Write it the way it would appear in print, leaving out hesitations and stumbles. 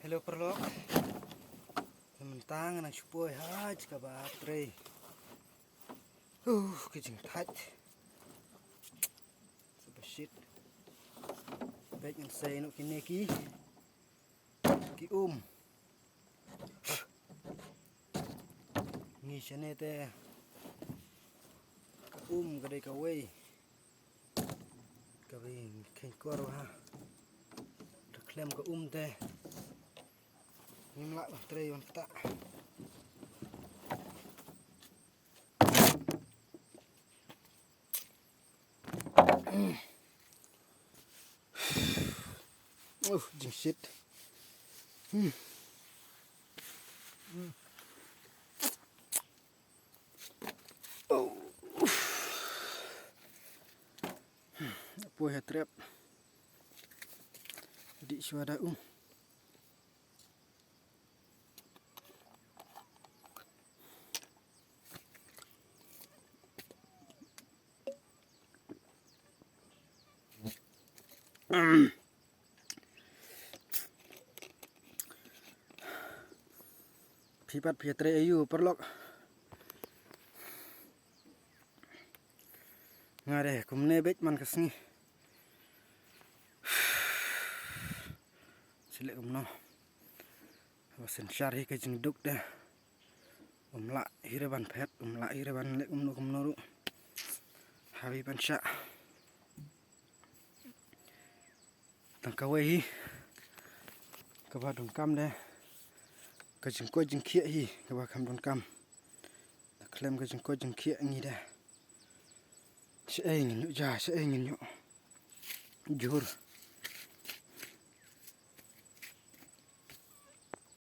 Hello perlok. Mentang nang supoi haj ka baterai. Kejing thach. Sebesit. Baik yang saya nak kini ki Ngi sene te ka kadai ka wei. Ka wei khen kor ha. Reklam ka te. Ngimlak baterai wan tak. Jing shit. Apa ya trap? Di suara Pipat trei ayu perlok. Ngare kumne bet man kasni. Silek kumno. Wasen syari ke jengduk dah. Umlak hireban pet, umlak hireban lek kumno ru. Habi pansya. Tangkawai kaba dongkam deh. Kajengko jengkia hi kaba kam dongkam. Klem kajengko jengkia ngi dah. Seengin yuk ja, seengin yuk. Jur.